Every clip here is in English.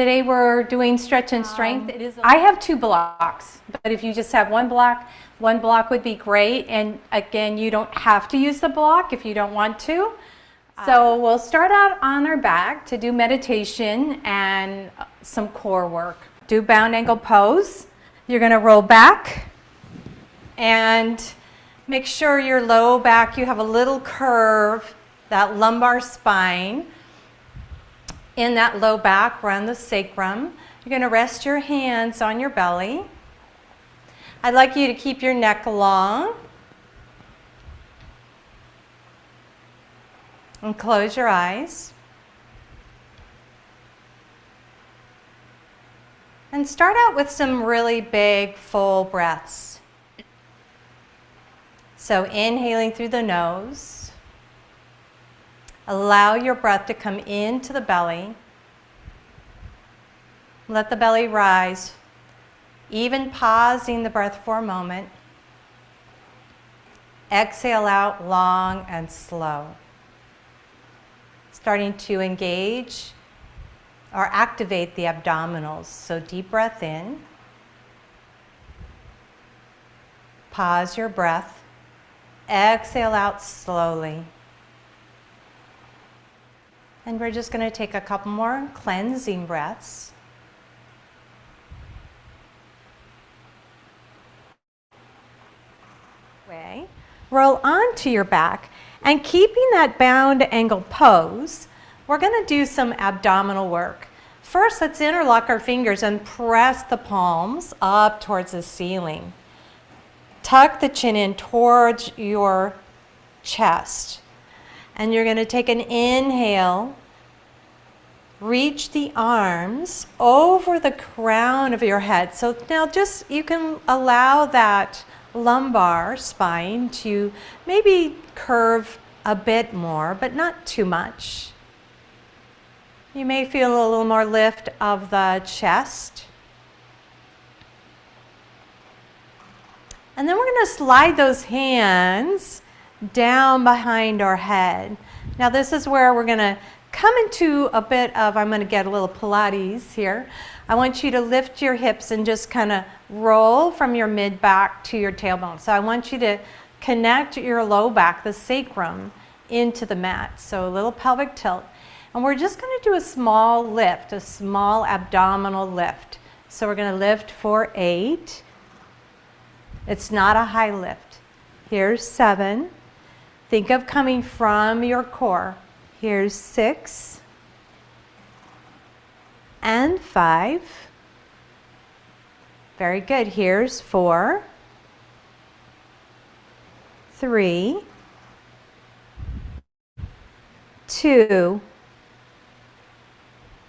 Today we're doing stretch and strength. I have 2 blocks, but if you just have one block would be great. And again, you don't have to use the block if you don't want to. So we'll start out on our back to do meditation and some core work. Do bound ankle pose. You're going to roll back and make sure your low back, you have a little curve, that lumbar spine. In that low back, around the sacrum. You're going to rest your hands on your belly. I'd like you to keep your neck long. And close your eyes. And start out with some really big, full breaths. So inhaling through the nose. Allow your breath to come into the belly. Let the belly rise, even pausing the breath for a moment. Exhale out long and slow. Starting to engage or activate the abdominals. So deep breath in. Pause your breath. Exhale out slowly. And we're just going to take a couple more cleansing breaths. Roll onto your back, and keeping that bound ankle pose, we're going to do some abdominal work. First, let's interlock our fingers and press the palms up towards the ceiling. Tuck the chin in towards your chest. And you're going to take an inhale, reach the arms over the crown of your head. So now you can allow that lumbar spine to maybe curve a bit more, but not too much. You may feel a little more lift of the chest. And then we're going to slide those hands down behind our head. Now this is where we're going to come into a bit of, I'm going to get a little Pilates here. I want you to lift your hips and just kind of roll from your mid back to your tailbone. So I want you to connect your low back, the sacrum, into the mat. So a little pelvic tilt. And we're just going to do a small lift, a small abdominal lift. So we're going to lift for 8. It's not a high lift. Here's 7. Think of coming from your core. Here's 6 and 5. Very good. Here's 4, 3, 2,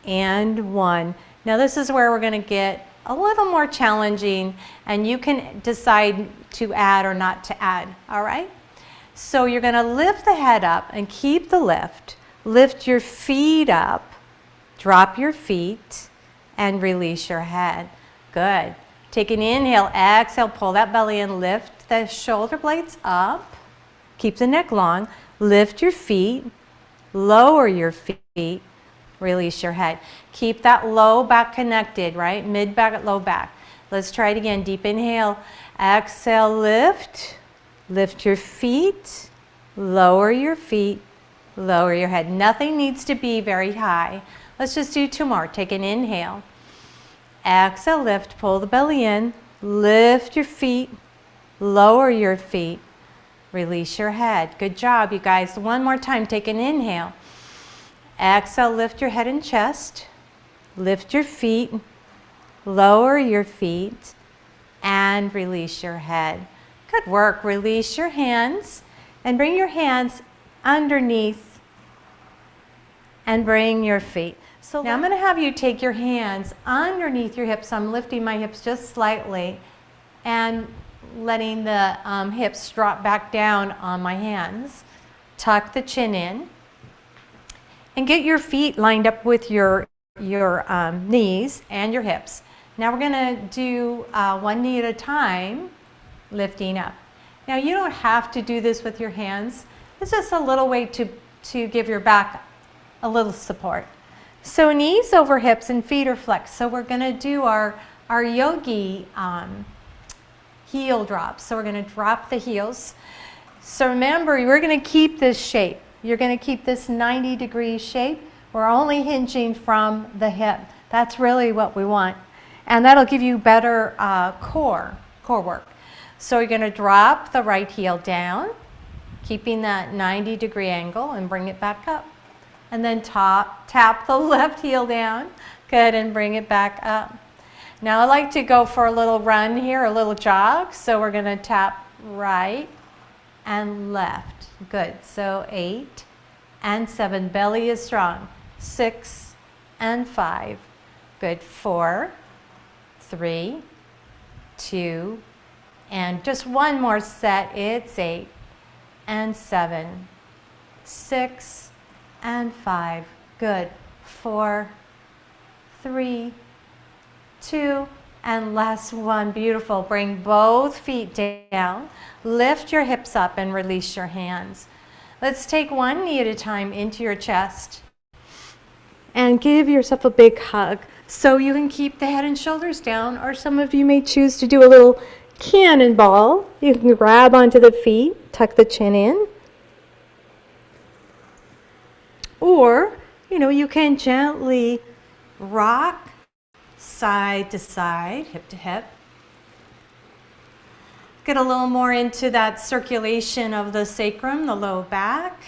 and 1. Now this is where we're going to get a little more challenging, and you can decide to add or not to add. All right? So you're going to lift the head up and keep the lift. Lift your feet up, drop your feet, and release your head. Good. Take an inhale, exhale, pull that belly in, lift the shoulder blades up. Keep the neck long. Lift your feet, lower your feet, release your head. Keep that low back connected, right? Mid back, low back. Let's try it again. Deep inhale, exhale, lift. Lift your feet, lower your feet, lower your head. Nothing needs to be very high. Let's just do 2 more. Take an inhale. Exhale, lift, pull the belly in, lift your feet, lower your feet, release your head. Good job, you guys. One more time. Take an inhale. Exhale, lift your head and chest, lift your feet, lower your feet, and release your head. Good work. Release your hands and bring your hands underneath and bring your feet. So now I'm going to have you take your hands underneath your hips. I'm lifting my hips just slightly and letting the hips drop back down on my hands. Tuck the chin in and get your feet lined up with your knees and your hips. Now we're going to do 1 knee at a time, lifting up. Now you don't have to do this with your hands. It's just a little way to give your back a little support. So knees over hips and feet are flexed. So we're going to do our yogi heel drops. So we're going to drop the heels. So remember, we're going to keep this shape. You're going to keep this 90-degree shape. We're only hinging from the hip. That's really what we want. And that'll give you better core work. So you're going to drop the right heel down, keeping that 90-degree angle, and bring it back up. And then tap the left heel down. Good, and bring it back up. Now I like to go for a little run here, a little jog. So we're going to tap right and left. Good. So 8 and 7. Belly is strong. 6 and 5. Good. 4, 3, 2, and just one more set. It's 8 and 7. 6 and 5. Good. 4, 3, 2, and last one. Beautiful. Bring both feet down. Lift your hips up and release your hands. Let's take one knee at a time into your chest and give yourself a big hug. So you can keep the head and shoulders down, or some of you may choose to do a little cannonball. You can grab onto the feet, tuck the chin in. Or, you can gently rock side to side, hip to hip. Get a little more into that circulation of the sacrum, the low back.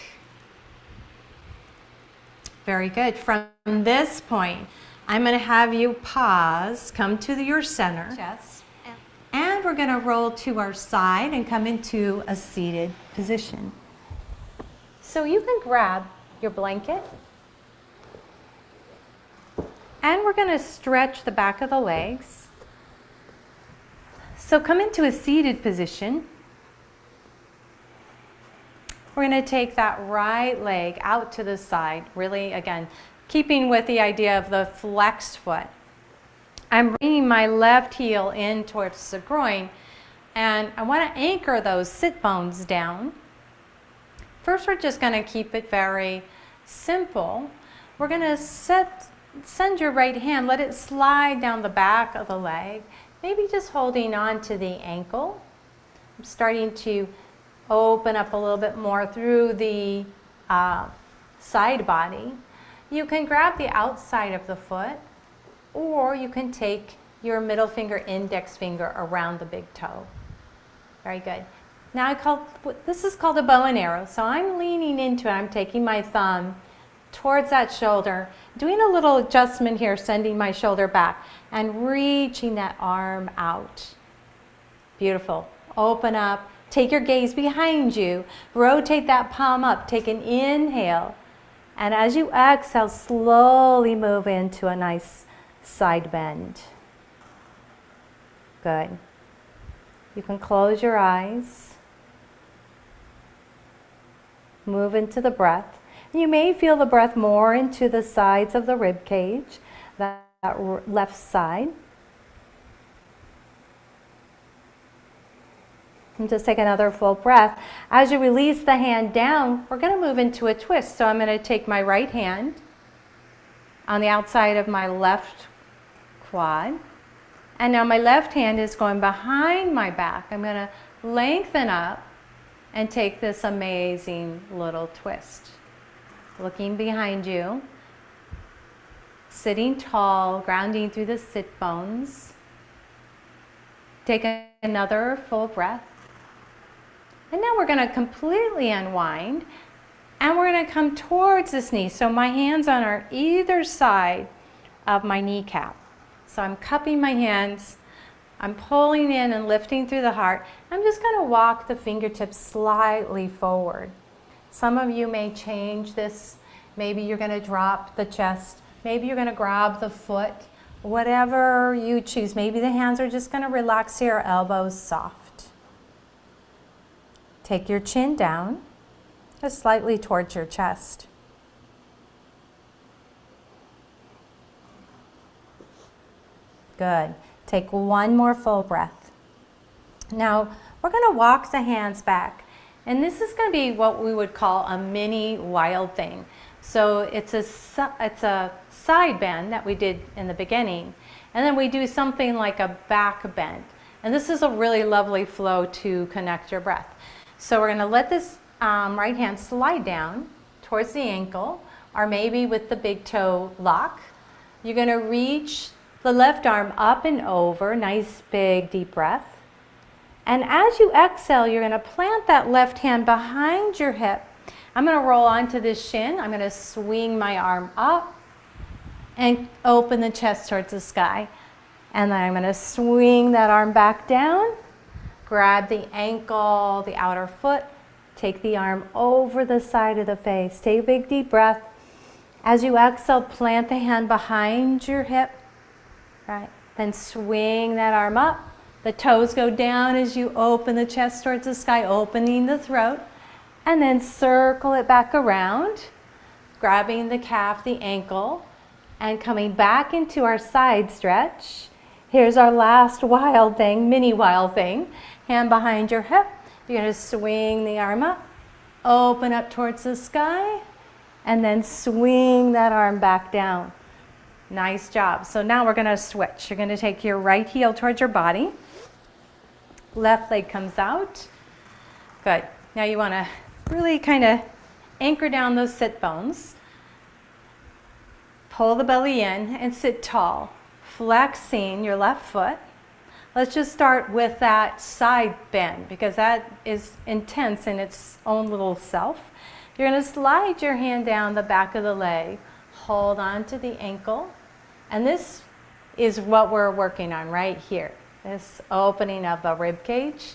Very good. From this point, I'm going to have you pause, come to your center, chest, and we're going to roll to our side and come into a seated position. So you can grab your blanket, and we're going to stretch the back of the legs. So come into a seated position. We're going to take that right leg out to the side, really, again, keeping with the idea of the flexed foot. I'm bringing my left heel in towards the groin, and I want to anchor those sit bones down. First, we're just going to keep it very simple. We're going to send your right hand, let it slide down the back of the leg, maybe just holding on to the ankle. I'm starting to open up a little bit more through the side body. You can grab the outside of the foot, or you can take your middle finger, index finger around the big toe. Very good. Now this is called a bow and arrow. So I'm leaning into it. I'm taking my thumb towards that shoulder, doing a little adjustment here, sending my shoulder back and reaching that arm out. Beautiful. Open up. Take your gaze behind you. Rotate that palm up. Take an inhale. And as you exhale, slowly move into a nice side bend. Good. You can close your eyes. Move into the breath. You may feel the breath more into the sides of the rib cage, that left side. And just take another full breath. As you release the hand down, we're going to move into a twist. So I'm going to take my right hand on the outside of my left quad. And now my left hand is going behind my back. I'm going to lengthen up and take this amazing little twist. Looking behind you, sitting tall, grounding through the sit bones. Take another full breath. And now we're going to completely unwind, and we're going to come towards this knee. So my hands on either side of my kneecap. So I'm cupping my hands. I'm pulling in and lifting through the heart. I'm just going to walk the fingertips slightly forward. Some of you may change this. Maybe you're going to drop the chest. Maybe you're going to grab the foot. Whatever you choose. Maybe the hands are just going to relax here, elbows soft. Take your chin down, just slightly towards your chest. Good. Take one more full breath. Now, we're going to walk the hands back. And this is going to be what we would call a mini wild thing. So it's a side bend that we did in the beginning. And then we do something like a back bend. And this is a really lovely flow to connect your breath. So we're going to let this right hand slide down towards the ankle, or maybe with the big toe lock. You're going to reach the left arm up and over, nice big deep breath. And as you exhale, you're going to plant that left hand behind your hip. I'm going to roll onto this shin. I'm going to swing my arm up and open the chest towards the sky. And then I'm going to swing that arm back down, grab the ankle, the outer foot, take the arm over the side of the face. Take a big deep breath. As you exhale, plant the hand behind your hip, right? Then swing that arm up. The toes go down as you open the chest towards the sky, opening the throat. And then circle it back around, grabbing the calf, the ankle, and coming back into our side stretch. Here's our last wild thing, mini wild thing. Hand behind your hip. You're going to swing the arm up, open up towards the sky, and then swing that arm back down. Nice job. So now we're going to switch. You're going to take your right heel towards your body. Left leg comes out. Good. Now you want to really kind of anchor down those sit bones. Pull the belly in and sit tall, flexing your left foot. Let's just start with that side bend because that is intense in its own little self. You're going to slide your hand down the back of the leg, hold on to the ankle, and this is what we're working on right here, this opening of the rib cage.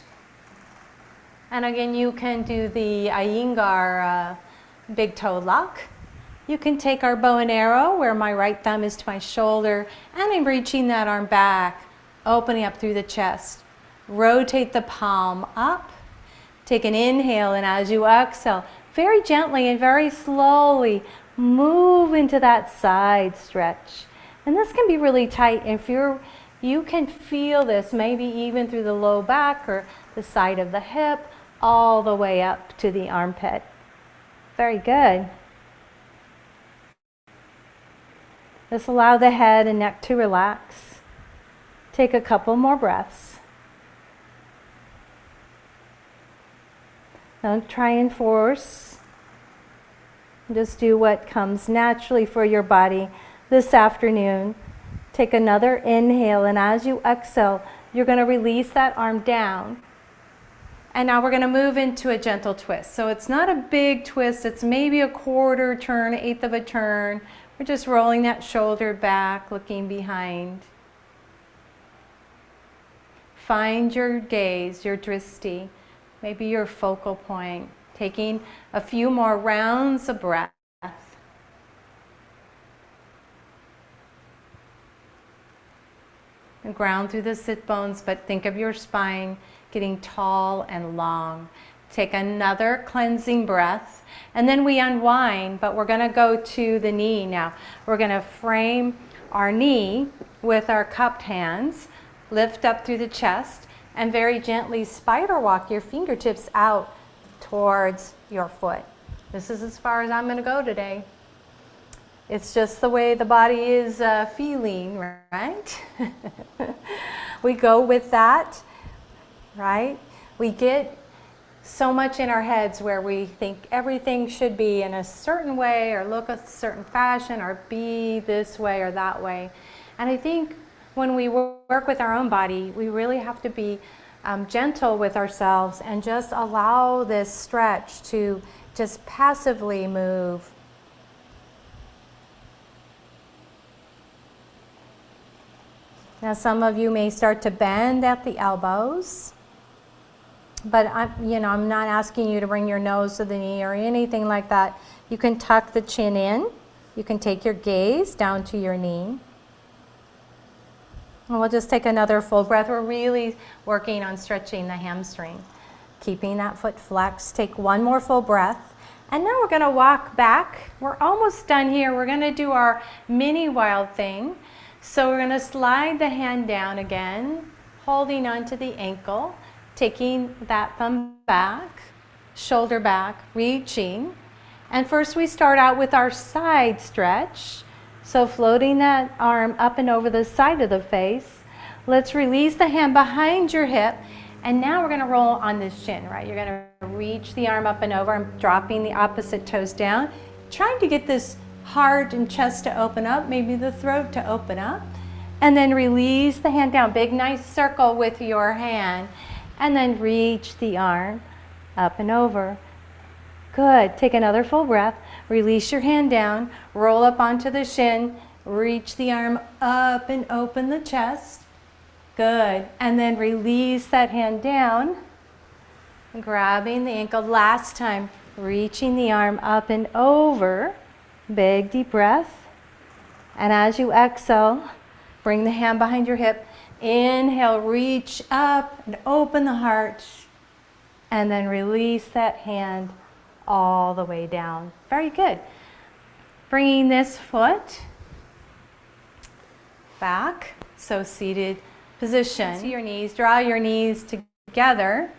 And again, you can do the Iyengar big toe lock. You can take our bow and arrow where my right thumb is to my shoulder and I'm reaching that arm back, opening up through the chest. Rotate the palm up. Take an inhale, and as you exhale, very gently and very slowly move into that side stretch. And this can be really tight. If you can feel this maybe even through the low back or the side of the hip, all the way up to the armpit. Very good. Just allow the head and neck to relax. Take a couple more breaths. Don't try and force. Just do what comes naturally for your body this afternoon. Take another inhale, and as you exhale, you're going to release that arm down. And now we're going to move into a gentle twist. So it's not a big twist, it's maybe a quarter turn, eighth of a turn. We're just rolling that shoulder back, looking behind. Find your gaze, your drishti, maybe your focal point. Taking a few more rounds of breath. And ground through the sit bones, but think of your spine getting tall and long. Take another cleansing breath, and then we unwind, but we're going to go to the knee now. We're going to frame our knee with our cupped hands, lift up through the chest, and very gently spider walk your fingertips out towards your foot. This is as far as I'm going to go today. It's just the way the body is feeling, right? We go with that, right? We get so much in our heads where we think everything should be in a certain way or look a certain fashion or be this way or that way. And I think when we work with our own body, we really have to be gentle with ourselves and just allow this stretch to just passively move. Now some of you may start to bend at the elbows, but I'm not asking you to bring your nose to the knee or anything like that. You can tuck the chin in. You can take your gaze down to your knee. And we'll just take another full breath. We're really working on stretching the hamstring, keeping that foot flexed. Take one more full breath. And now we're going to walk back. We're almost done here. We're going to do our mini wild thing. So we're going to slide the hand down again, holding onto the ankle, taking that thumb back, shoulder back, reaching, And first we start out with our side stretch. So floating that arm up and over the side of the face. Let's release the hand behind your hip. And now we're going to roll on this shin, right? You're going to reach the arm up and over. I'm dropping the opposite toes down. Trying to get this heart and chest to open up, maybe the throat to open up. And then release the hand down. Big nice circle with your hand. And then reach the arm up and over. Good. Take another full breath. Release your hand down. Roll up onto the shin. Reach the arm up and open the chest. Good. And then release that hand down. Grabbing the ankle. Last time. Reaching the arm up and over. Big deep breath. And as you exhale, bring the hand behind your hip. Inhale, reach up and open the heart. And then release that hand all the way down. Very good. Bringing this foot back. So seated position. See your knees, draw your knees together.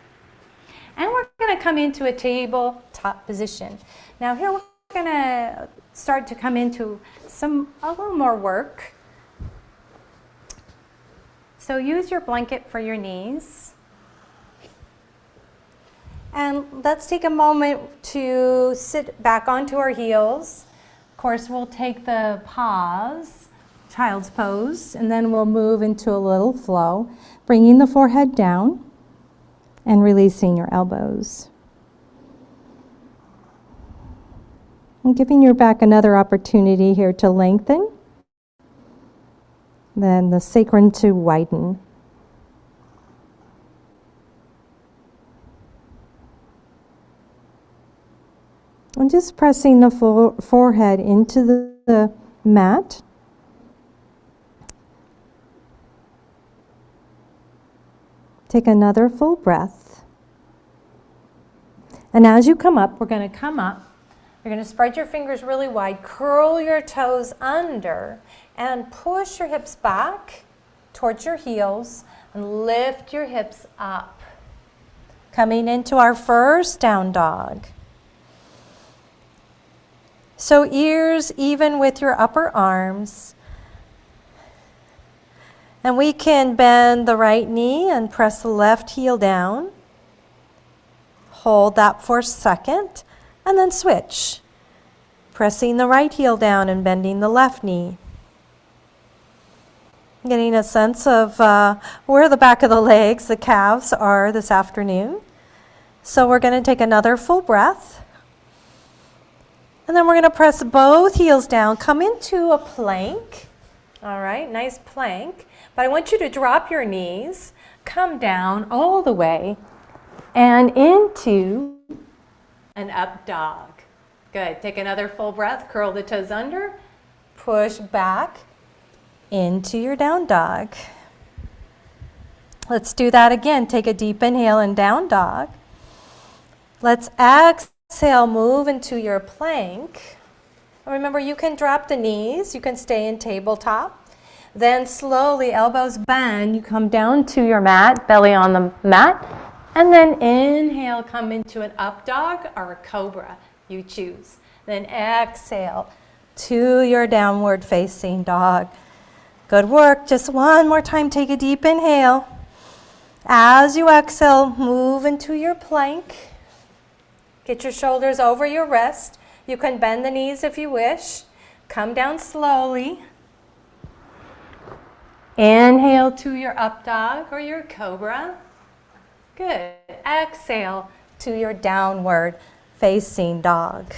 And we're going to come into a tabletop position. Now here we're going to start to come into a little more work. So use your blanket for your knees. And let's take a moment to sit back onto our heels. Of course, we'll take the pause, child's pose, and then we'll move into a little flow, bringing the forehead down and releasing your elbows. And giving your back another opportunity here to lengthen. Then the sacrum to widen. And just pressing the forehead into the mat. Take another full breath. And as you come up, we're going to come up. You're going to spread your fingers really wide, curl your toes under, and push your hips back towards your heels, and lift your hips up. Coming into our first down dog. So ears even with your upper arms. And we can bend the right knee and press the left heel down. Hold that for a second. And then switch, pressing the right heel down and bending the left knee. Getting a sense of where the back of the legs, the calves are this afternoon. So we're going to take another full breath. And then we're going to press both heels down, come into a plank. All right, nice plank. But I want you to drop your knees, come down all the way, and into an up dog. Good. Take another full breath. Curl the toes under. Push back into your down dog. Let's do that again. Take a deep inhale and down dog. Let's exhale, move into your plank. Remember, you can drop the knees. You can stay in tabletop. Then slowly, elbows bend. You come down to your mat, belly on the mat. And then inhale, come into an up dog or a cobra, you choose. Then exhale to your downward facing dog. Good work. Just one more time. Take a deep inhale. As you exhale, move into your plank. Get your shoulders over your wrist. You can bend the knees if you wish. Come down slowly. Inhale to your up dog or your cobra. Good. Exhale to your downward facing dog.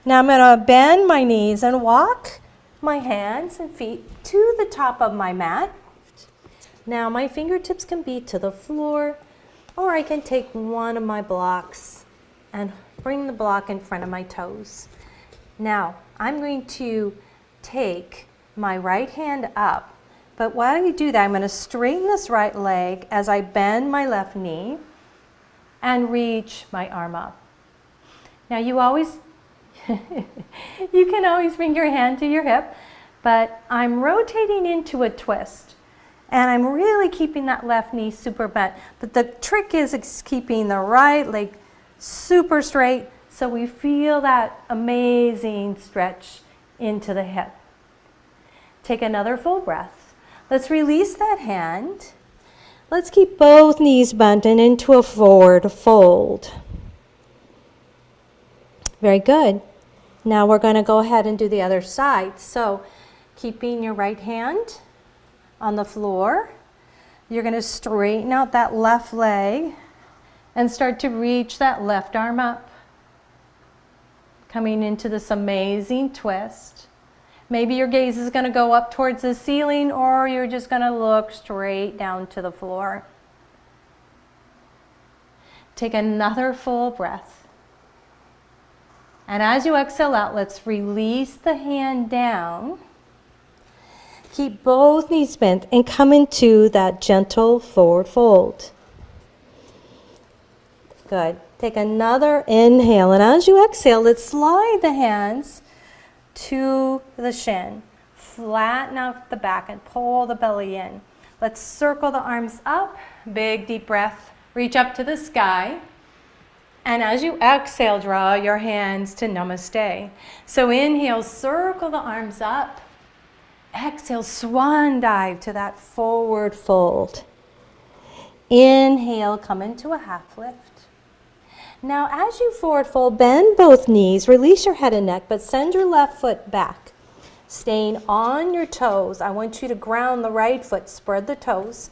Now I'm going to bend my knees and walk my hands and feet to the top of my mat. Now my fingertips can be to the floor, or I can take one of my blocks and bring the block in front of my toes. Now I'm going to take my right hand up, but while I do that, I'm going to straighten this right leg as I bend my left knee and reach my arm up. Now you can always bring your hand to your hip, but I'm rotating into a twist. And I'm really keeping that left knee super bent. But the trick is keeping the right leg super straight so we feel that amazing stretch into the hip. Take another full breath. Let's release that hand. Let's keep both knees bent and into a forward fold. Very good. Now we're going to go ahead and do the other side. So keeping your right hand on the floor, you're going to straighten out that left leg and start to reach that left arm up. Coming into this amazing twist. Maybe your gaze is going to go up towards the ceiling, or you're just going to look straight down to the floor. Take another full breath. And as you exhale out, let's release the hand down. Keep both knees bent and come into that gentle forward fold. Good. Take another inhale, and as you exhale, let's slide the hands to the shin. Flatten out the back and pull the belly in. Let's circle the arms up. Big deep breath. Reach up to the sky. And as you exhale, draw your hands to Namaste. So inhale, circle the arms up. Exhale, Swan Dive to that forward fold. Inhale, come into a half lift. Now as you forward fold, bend both knees, release your head and neck, but send your left foot back. Staying on your toes, I want you to ground the right foot, spread the toes.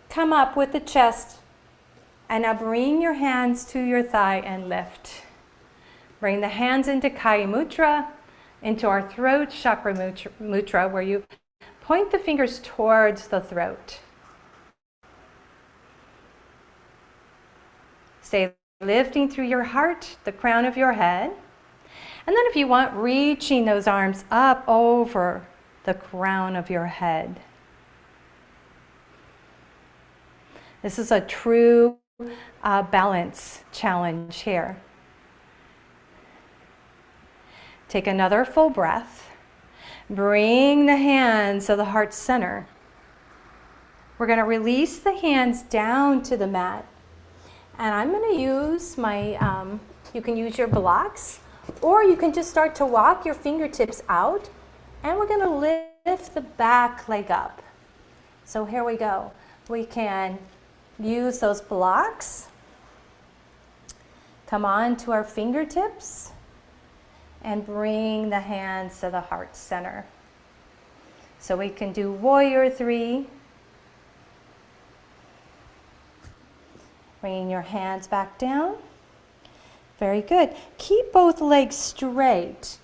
Come up with the chest, and now bring your hands to your thigh and lift. Bring the hands into Kaya Mudra, into our throat chakra mudra, where you point the fingers towards the throat. Stay lifting through your heart, the crown of your head. And then if you want, reaching those arms up over the crown of your head. This is a true balance challenge here. Take another full breath. Bring the hands to the heart center. We're going to release the hands down to the mat. And I'm going to use my, you can use your blocks, or you can just start to walk your fingertips out, and we're going to lift the back leg up. So here we go. We can use those blocks, come on to our fingertips, and bring the hands to the heart center. So we can do warrior 3. Bringing your hands back down. Very good. Keep both legs straight.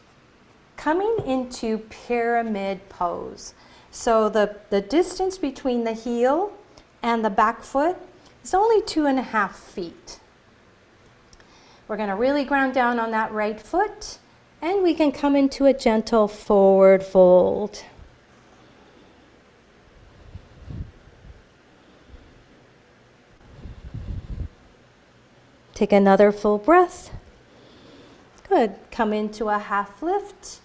Coming into pyramid pose. So the distance between the heel and the back foot is only 2.5 feet. We're going to really ground down on that right foot, and we can come into a gentle forward fold. Take another full breath. Good. Come into a half lift.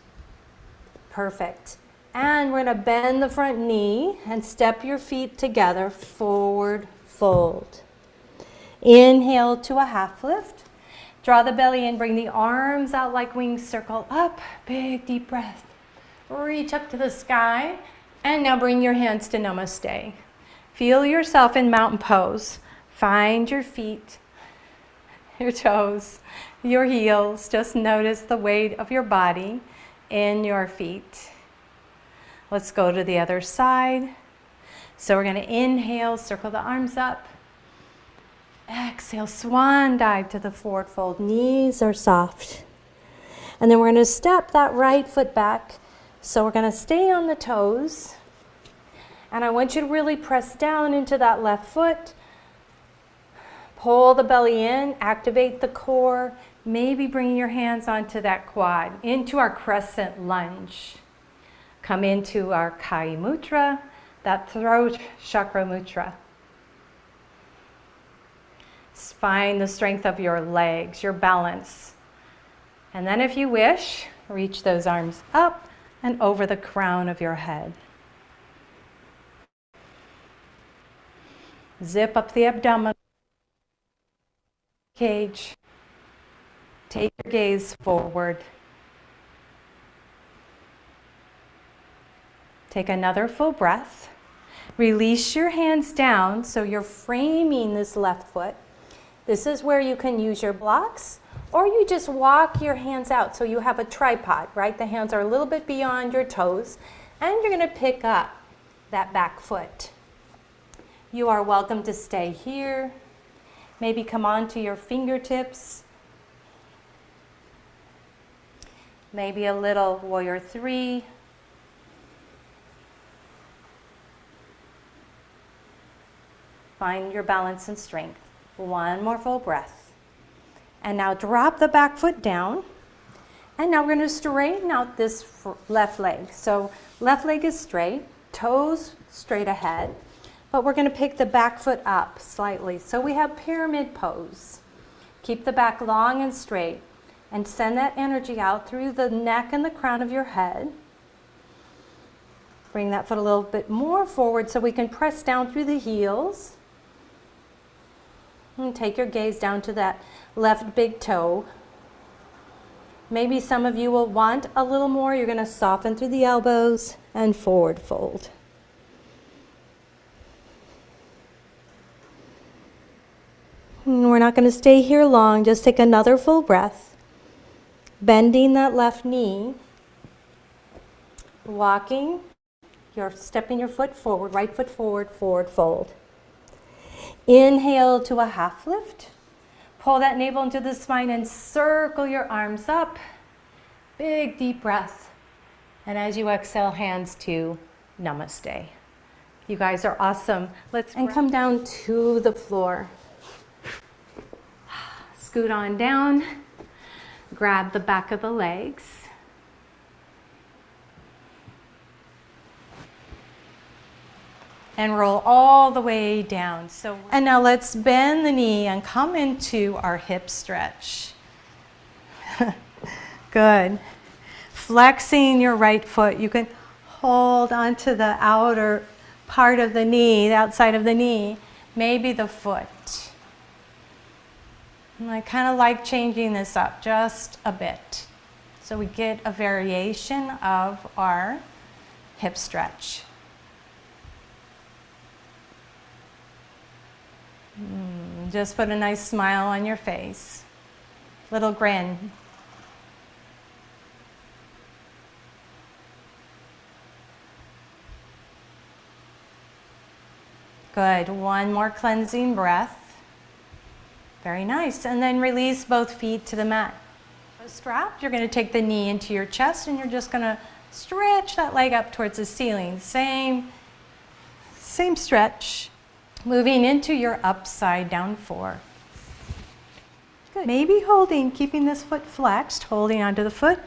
Perfect. And we're going to bend the front knee and step your feet together, forward fold. Inhale to a half lift. Draw the belly in, bring the arms out like wings, circle up. Big deep breath. Reach up to the sky. And now bring your hands to Namaste. Feel yourself in mountain pose. Find your feet, your toes, your heels. Just notice the weight of your body in your feet. Let's go to the other side. So we're going to inhale, circle the arms up. Exhale, Swan Dive to the forward fold. Knees are soft. And then we're going to step that right foot back. So we're going to stay on the toes. And I want you to really press down into that left foot. Pull the belly in, activate the core, maybe bringing your hands onto that quad, into our Crescent Lunge. Come into our Kaya Mudra, that throat chakra mudra. Find the strength of your legs, your balance. And then if you wish, reach those arms up and over the crown of your head. Zip up the abdominal cage. Take your gaze forward. Take another full breath. Release your hands down so you're framing this left foot. This is where you can use your blocks, or you just walk your hands out so you have a tripod, right? The hands are a little bit beyond your toes, and you're going to pick up that back foot. You are welcome to stay here. Maybe come onto your fingertips. Maybe a little warrior 3. Find your balance and strength. One more full breath. And now drop the back foot down. And now we're going to straighten out this left leg. So left leg is straight, toes straight ahead, but we're going to pick the back foot up slightly. So we have pyramid pose. Keep the back long and straight and send that energy out through the neck and the crown of your head. Bring that foot a little bit more forward so we can press down through the heels. And take your gaze down to that left big toe. Maybe some of you will want a little more. You're going to soften through the elbows and forward fold. And we're not going to stay here long. Just take another full breath. Bending that left knee. Walking. You're stepping your foot forward, right foot forward, forward fold. Inhale to a half lift. Pull that navel into the spine and circle your arms up. Big deep breath. And as you exhale, hands to namaste. You guys are awesome. And come down to the floor. Scoot on down. Grab the back of the legs. And roll all the way down. And now let's bend the knee and come into our hip stretch. Good. Flexing your right foot. You can hold onto the outer part of the knee, the outside of the knee, maybe the foot. And I kind of like changing this up just a bit so we get a variation of our hip stretch. Just put a nice smile on your face. Little grin. Good. One more cleansing breath. Very nice. And then release both feet to the mat. Strapped, you're going to take the knee into your chest and you're just going to stretch that leg up towards the ceiling. Same stretch. Moving into your upside down 4. Good. Maybe keeping this foot flexed, holding onto the foot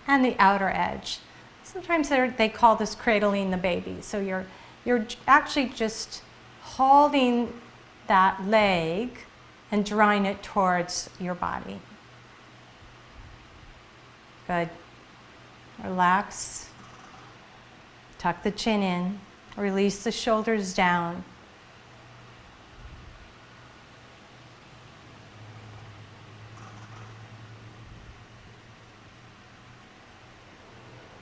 and the outer edge. Sometimes they call this cradling the baby. So you're actually just holding that leg and drawing it towards your body. Good. Relax. Tuck the chin in. Release the shoulders down.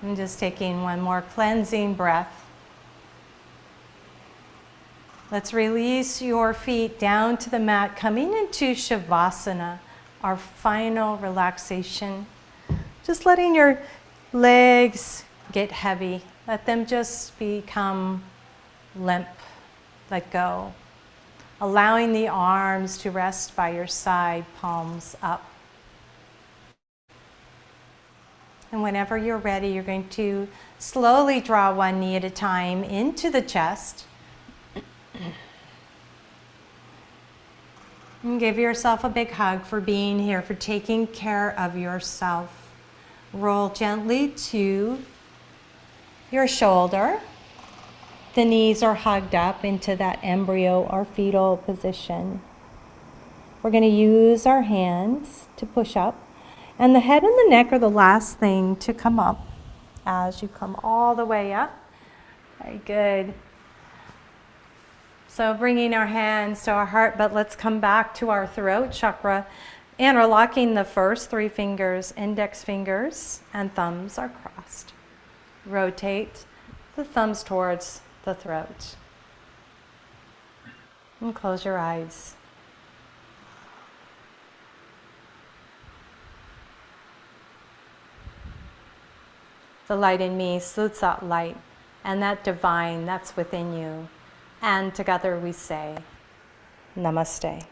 And just taking one more cleansing breath. Let's release your feet down to the mat, coming into Shavasana, our final relaxation. Just letting your legs get heavy. Let them just become limp. Let go. Allowing the arms to rest by your side, palms up. And whenever you're ready, you're going to slowly draw one knee at a time into the chest. And give yourself a big hug for being here, for taking care of yourself. Roll gently to your shoulder. The knees are hugged up into that embryo or fetal position. We're going to use our hands to push up. And the head and the neck are the last thing to come up as you come all the way up. Very good. So bringing our hands to our heart, but let's come back to our throat chakra. Interlocking the first 3 fingers, index fingers and thumbs are crossed. Rotate the thumbs towards the throat. And close your eyes. The light in me salutes that light and that divine that's within you. And together we say, Namaste.